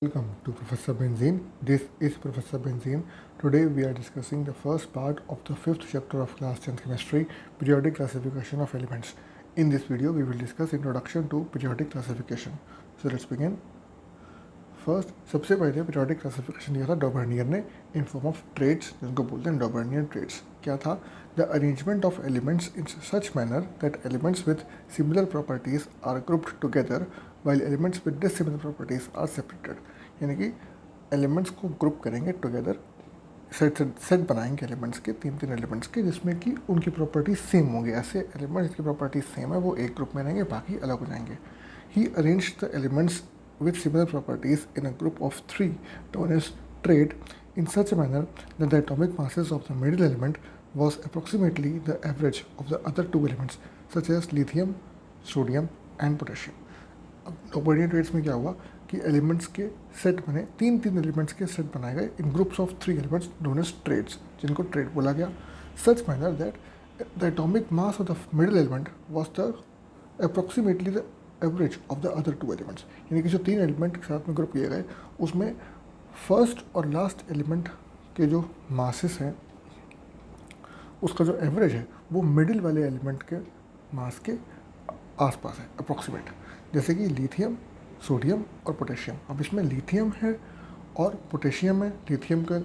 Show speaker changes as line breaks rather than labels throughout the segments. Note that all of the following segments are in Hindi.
Welcome to Professor Benzene. This is Professor Benzene. Today we are discussing the first part of the fifth chapter of class 10th chemistry, periodic classification of elements. In this video we will discuss introduction to periodic classification. So let's begin. First सबसे पहले पीरियोडिक क्लासिफिकेशन दिया था डॉबर्नियर ने इन फॉर्म ऑफ ट्रेड्स, जिनको बोलते हैं डॉबर्नियर ट्रेड्स. क्या था? The arrangement of elements in such manner that elements with similar properties are grouped together while elements with dissimilar properties are separated. यानी कि एलिमेंट्स को ग्रुप करेंगे टुगेदर, सेट बनाएंगे एलिमेंट्स के, तीन एलिमेंट्स के, जिसमें कि उनकी प्रॉपर्टीज सेम होंगी. ऐसे एलिमेंट्स की प्रॉपर्टीज सेम है वो एक ग्रुप में रहेंगे, बाकी अलग हो जाएंगे. He arrange the elements with similar properties in a group of three known as trade in such a manner that the atomic masses of the middle element was approximately the average of the other two elements such as lithium, sodium and potassium. अब डॉबर्नियर ट्रेड्स में क्या हुआ कि एलिमेंट्स के सेट बने, तीन एलिमेंट्स के सेट बनाए गए in groups of three elements known as triads, जिनको ट्रेड बोला गया. Such manner that the atomic mass of the middle element was the approximately the average of the other two elements. यानी कि जो तीन एलिमेंट के साथ में ग्रुप किए गए उसमें फर्स्ट और लास्ट एलिमेंट के जो मासेस हैं उसका जो एवरेज है वो मिडिल वाले एलिमेंट के मास के आसपास है, अप्रॉक्सीमेट. जैसे कि लिथियम, सोडियम और पोटेशियम. अब इसमें लिथियम है और पोटेशियम है. लिथियम का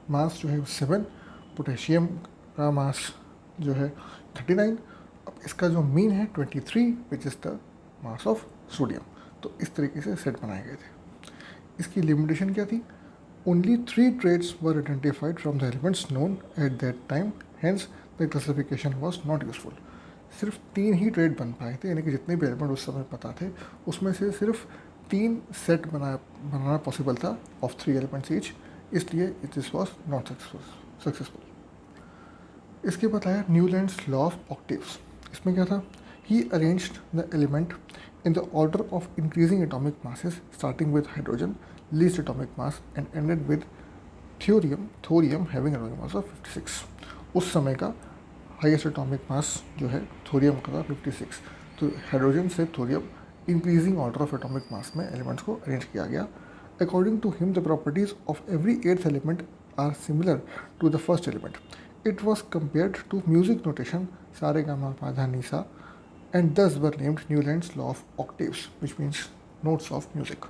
मास जो है 7, पोटेशियम का मास जो है 39. अब इसका जो मीन है 23 which is the mass of sodium. तो इस तरीके से सेट बनाए गए थे. इसकी लिमिटेशन क्या थी? Only 3 triads were identified from the elements known at that time, hence the classification was not useful. सिर्फ 3 ही ट्रेड बन पाए थे, यानी कि जितने भी एलिमेंट उस समय पता थे उसमें से सिर्फ 3 सेट बनाना पॉसिबल था ऑफ 3 एलिमेंट्स ईच, इसलिए दिस वॉज नॉट सक्सेसफुल. इसके बाद आया न्यूलैंड्स लॉ ऑफ ऑक्टेव्स. इसमें क्या था? He arranged the element in the order of increasing atomic masses, starting with hydrogen, least atomic mass, and ended with thorium having atomic mass of 56. उस समय का हाईएस्ट एटॉमिक मास जो है थोरियम का था 56. तो हाइड्रोजन से thorium increasing order of atomic mass में एलिमेंट्स को अरेंज किया गया. According to him the properties of every 8th element are similar to the first element. It was compared to music notation सारे गामा पा धा नी सा, and thus were named Newland's law of octaves, which means notes of music.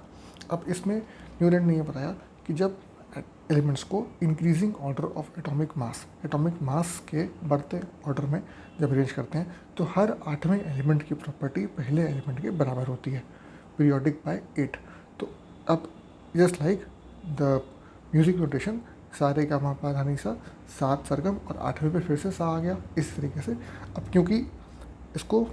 अब इसमें न्यूलैंड ने यह बताया कि जब एलिमेंट्स को increasing order of atomic mass के बढ़ते ऑर्डर में जब अरेंज करते हैं तो हर 8वें एलिमेंट की प्रॉपर्टी पहले एलिमेंट के बराबर होती है, पीरियोडिक बाय 8. तो अब just like the music notation सारे का मापा धानी सा 7 सरगम और 8वें पे फिर से सा आ गया. इस तरीके से अब क्योंकि इसको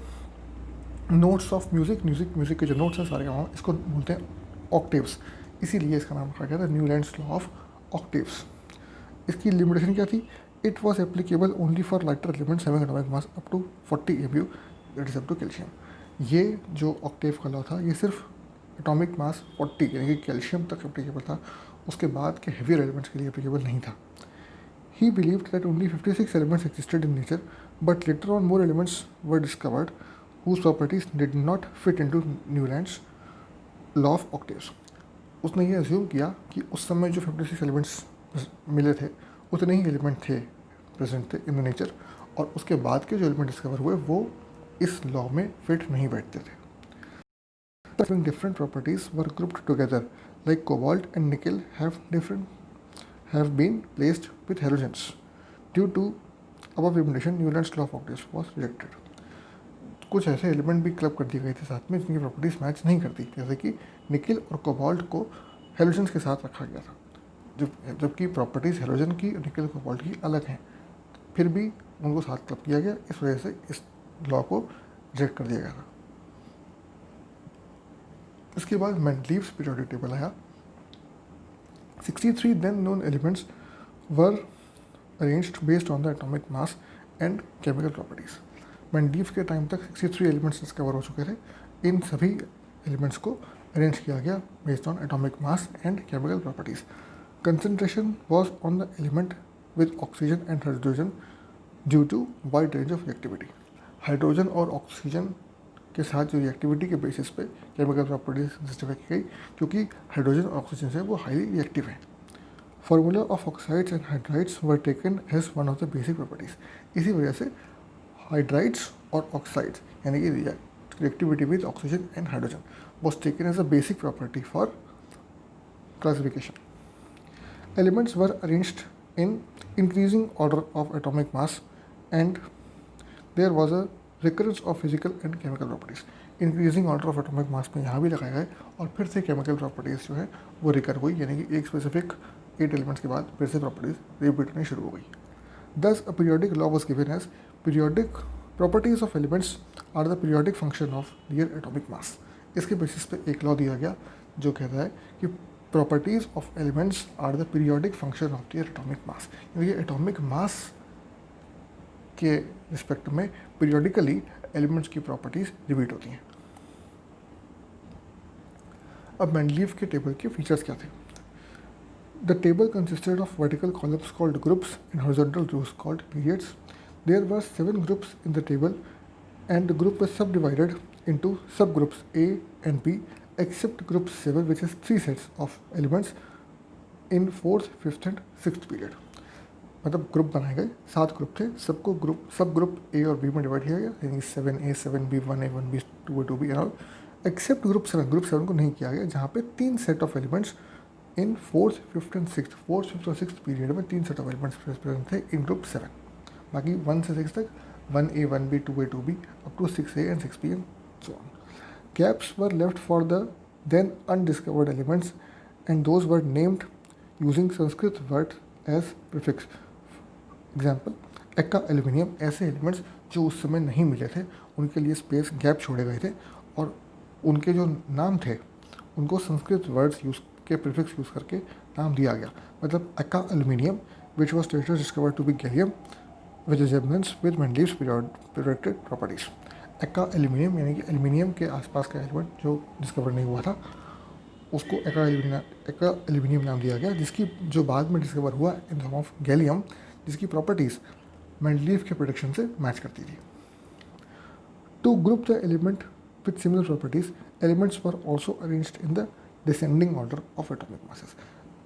नोट्स ऑफ म्यूजिक के जो नोट्स हैं सारे का इसको बोलते हैं ऑक्टेव्स, इसीलिए इसका नाम रखा गया था न्यूलैंड्स लॉ ऑफ ऑक्टेव्स. इसकी लिमिटेशन क्या थी? It was applicable only for lighter elements having atomic mass up to 40 MU, that is up to calcium. ये जो ऑक्टेव का लॉ था ये सिर्फ एटॉमिक मास 40 यानी कि कैल्शियम तक एप्लीकेबल था, उसके बाद के हेवियर एलिमेंट्स के लिए एप्लीकेबल नहीं था. He believed that only 56 elements existed in nature, but later on more elements were discovered whose properties did not fit into Newland's law of octaves. उसने ये अज्यूम किया कि उस समय जो 56 एलिमेंट्स मिले थे उतने ही एलिमेंट थे प्रेजेंट थे इन द नेचर, और उसके बाद के जो एलिमेंट डिस्कवर हुए वो इस लॉ में फिट नहीं बैठते थे. Having different properties were grouped together, like cobalt and nickel have been placed with halogens. Due to above limitation, Newland's law of octaves was rejected. कुछ ऐसे एलिमेंट भी क्लब कर दिए गए थे साथ में जिनकी प्रॉपर्टीज मैच नहीं करती, जैसे कि निकिल और कोबाल्ट को हेलोजन्स के साथ रखा गया था, जबकि प्रॉपर्टीज हेलोजन की और निकिल कोबाल्ट की अलग हैं, फिर भी उनको साथ क्लब किया गया. इस वजह से इस लॉ को रिजेक्ट कर दिया गया था. इसके बाद मेंडलीव्स पीरियोडिक टेबल आया. 63 then known elements were arranged based on the atomic mass and chemical properties. Mendeleev के टाइम तक 63 एलिमेंट्स डिस्कवर हो चुके थे. इन सभी एलिमेंट्स को अरेंज किया गया based on atomic mass and chemical properties. Concentration was on the element with oxygen and hydrogen due to wide range of reactivity. Hydrogen और ऑक्सीजन के साथ जो रिएक्टिविटी के बेसिस पे केमिकल प्रॉपर्टीज जस्टिफाई की गई, क्योंकि हाइड्रोजन और ऑक्सीजन से वो हाईली रिएक्टिव हैं। Formula of oxides and hydrides were taken as one of the basic properties. इसी वजह से हाइड्राइड्स और ऑक्साइड्स यानी कि reactivity with oxygen and hydrogen was taken as a basic property for classification. Elements were arranged in increasing order of atomic mass and there was a recurrence of physical and chemical properties. Increasing order of atomic mass में यहाँ भी लगाया गया और फिर से केमिकल प्रॉपर्टीज़ जो है वो रिकर हुई, यानी कि एक स्पेसिफिक 8 एलिमेंट्स के बाद फिर से प्रॉपर्टीज रिपीट होनी शुरू हो गई. Thus, a periodic law was given as periodic properties of elements are the periodic function of their atomic mass. इसके बेसिस पे एक लॉ दिया गया जो कहता है कि properties of elements are the periodic function of their atomic mass, यानी कि एटॉमिक मास के रिस्पेक्ट में पीरियोडिकली एलिमेंट्स की प्रॉपर्टीज़ रिपीट होती हैं. अब मेंडलीव के टेबल के फीचर्स क्या थे? The table consisted of vertical columns called groups and horizontal rows called periods. There were 7 groups in the table and the group was subdivided into subgroups A and B, except group 7 which is 3 sets of elements in 4th, 5th and 6th period. मतलब ग्रुप बनाए गए, 7 ग्रुप थे, सबको ग्रुप सब ग्रुप A और B में डिवाइड किया गया, यानी 7A 7B 1A 1B 2A 2B and all, accept group 7 को नहीं किया गया, जहाँ पे 3 set of elements in 4th, 5th and 6th, 4th, 5th और 6th पीरियड में 3 सेट ऑफ एलिमेंट्स प्रेजेंट थे इन ग्रुप 7. बाकी 1 से 6 तक 1A 1B 2A 2B up to 6A and 6B and so on. Gaps were left for the then undiscovered elements and those were named using Sanskrit word as prefix. Example, Ekka aluminium, ऐसे एलिमेंट्स जो उस समय नहीं मिले थे उनके लिए स्पेस गैप छोड़े गए थे और उनके जो नाम थे उनको संस्कृत वर्ड्स यूज के प्रीफिक्स यूज़ करके नाम दिया गया. मतलब eka aluminium which was later discovered to be gallium with resemblance with Mendeleev's periodic properties. Eka aluminium यानी कि एल्यूमिनियम के आसपास का एलिमेंट जो डिस्कवर नहीं हुआ था उसको एक्का एल्यूमिनियम नाम दिया गया, जिसकी जो बाद में डिस्कवर हुआ इन फॉर्म ऑफ गैलियम, जिसकी प्रॉपर्टीज़ मेंडलीव के प्रेडिक्शन से मैच करती थी. To group the element with similar properties, elements were also arranged in the descending order of atomic masses.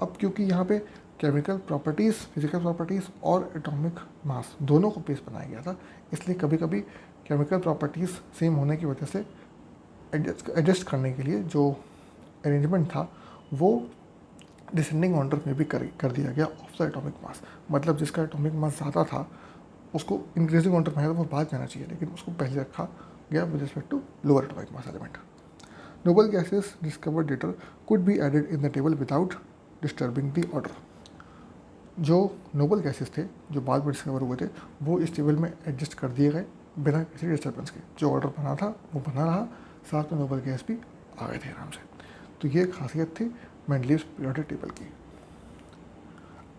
अब क्योंकि यहाँ पे केमिकल प्रॉपर्टीज़, फिजिकल प्रॉपर्टीज़ और एटॉमिक मास दोनों को बेस बनाया गया था, इसलिए कभी कभी केमिकल प्रॉपर्टीज़ सेम होने की वजह से एडजस्ट करने के लिए जो अरेंजमेंट था वो डिसेंडिंग ऑर्डर में भी कर दिया गया ऑफ द एटॉमिक मास. मतलब जिसका एटॉमिक मास ज़्यादा था उसको इंक्रीजिंग ऑर्डर में वो बाद में आना चाहिए, लेकिन उसको पहले रखा गया with respect to lower atomic mass element. Noble gases discovered later could be added in the table without disturbing the order. जो नोबल गैसेस थे जो बाद में डिस्कवर हुए थे वो इस टेबल में एडजस्ट कर दिए गए बिना किसी डिस्टर्बेंस के. जो ऑर्डर बना था वो बना रहा, साथ में नोबल गैस भी आ गए थे आराम से. तो ये खासियत थी मेंडलीव्स पीरियोडिक टेबल की.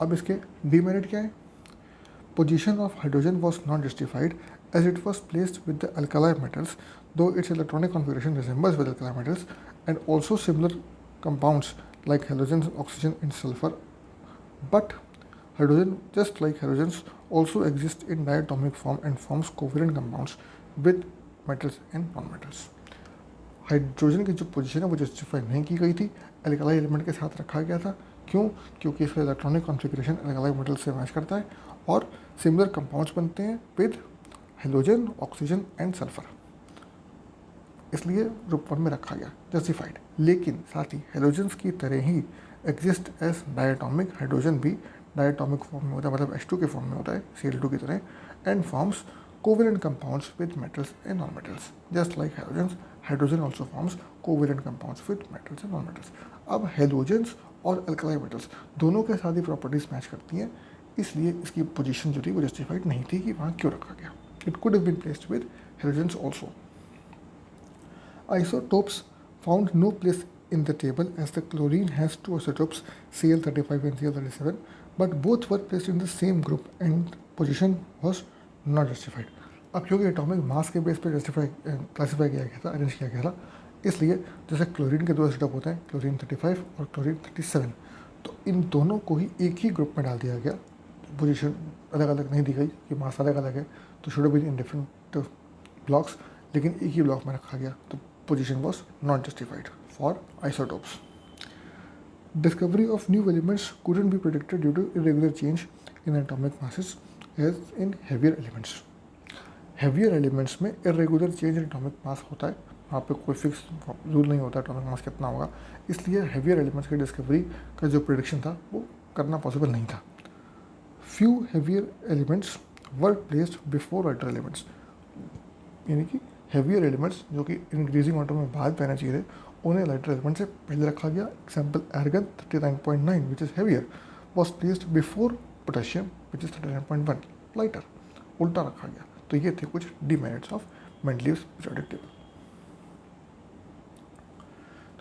अब इसके डीमेरिट क्या है? Position of hydrogen was not justified as it was placed with the alkali metals, though its electronic configuration resembles with alkali metals and also similar compounds like halogens, oxygen and sulfur, but hydrogen, just like halogens, also exist in diatomic form and forms covalent compounds with metals and non-metals. Hydrogen की जो पोजीशन है वो जस्टिफाई नहीं की गई थी, एल्कालाई एलिमेंट के साथ रखा गया था. क्यों? क्योंकि इसका इलेक्ट्रॉनिक कॉन्फ़िगरेशन एल्कालाई मेटल से मैच करता है और सिमिलर कंपाउंड्स बनते हैं with hydrogen, oxygen and sulphur, इसलिए ग्रुप 1 में रखा गया, जस्टिफाइड. लेकिन साथ ही हेलोजेंस की तरह ही एग्जिस्ट एज डायटोमिक, हाइड्रोजन भी डायटोमिक फॉर्म में होता है, मतलब H2 के फॉर्म में होता है Cl2 की तरह, and forms covalent compounds with metals and non metals. Just like halogens, hydrogen also forms covalent compounds with metals and non metals. अब हेलोजेंस और अल्कलाई मेटल्स दोनों के साथ ही प्रॉपर्टीज मैच करती हैं, इसलिए इसकी पोजीशन जो थी वो जस्टिफाइड नहीं थी कि वहाँ क्यों रखा गया. It could have been placed with halogens also. Isotopes found no place in the table as the chlorine has 2 isotopes Cl35 and Cl37, but both were placed in the same group and position was not justified. अब क्योंकि एटॉमिक मास के बेस पर क्लासीफाई किया गया था, अरेंज किया गया था, इसलिए जैसे क्लोरीन के 2 आइसोटोप होते हैं, क्लोरीन 35 और क्लोरीन 37, तो इन दोनों को ही एक ही ग्रुप में डाल दिया गया. पोजीशन अलग अलग नहीं दी गई कि मास अलग अलग है, तो should be in different blocks लेकिन एक ही ब्लॉक में रखा गया, तो position was not justified for isotopes. Discovery of new elements couldn't be predicted due to irregular change in atomic masses as in heavier elements. Heavier elements में irregular change in atomic mass होता है, वहाँ पे कोई फिक्स रूल नहीं होता एटॉमिक मास कितना होगा, इसलिए heavier elements की डिस्कवरी का जो प्रिडिक्शन था वो करना पॉसिबल नहीं था. Few heavier elements were placed before lighter elements, यानी कि heavier elements जो कि इंक्रीजिंग ऑर्डर में बाद पैना चाहिए थे, उन्हें लाइटर एलिमेंट से पहले रखा गया. Example argan 39.9 which is heavier was placed before potassium which is 39.1 lighter, उल्टा रखा गया. तो ये थे कुछ demerits of Mendeleev's periodic table.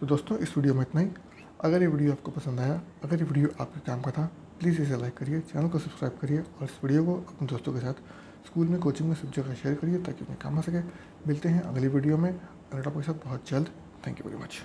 तो दोस्तों इस वीडियो में इतना ही. अगर ये वीडियो आपको पसंद आया, अगर ये वीडियो आपके काम का था, प्लीज़ इसे लाइक करिए, चैनल को सब्सक्राइब करिए और इस वीडियो को अपने दोस्तों के साथ स्कूल में, कोचिंग में सब जगह शेयर करिए ताकि उन्हें काम आ सके. मिलते हैं अगली वीडियो में अगले टॉपिक के साथ बहुत जल्द. Thank you very much.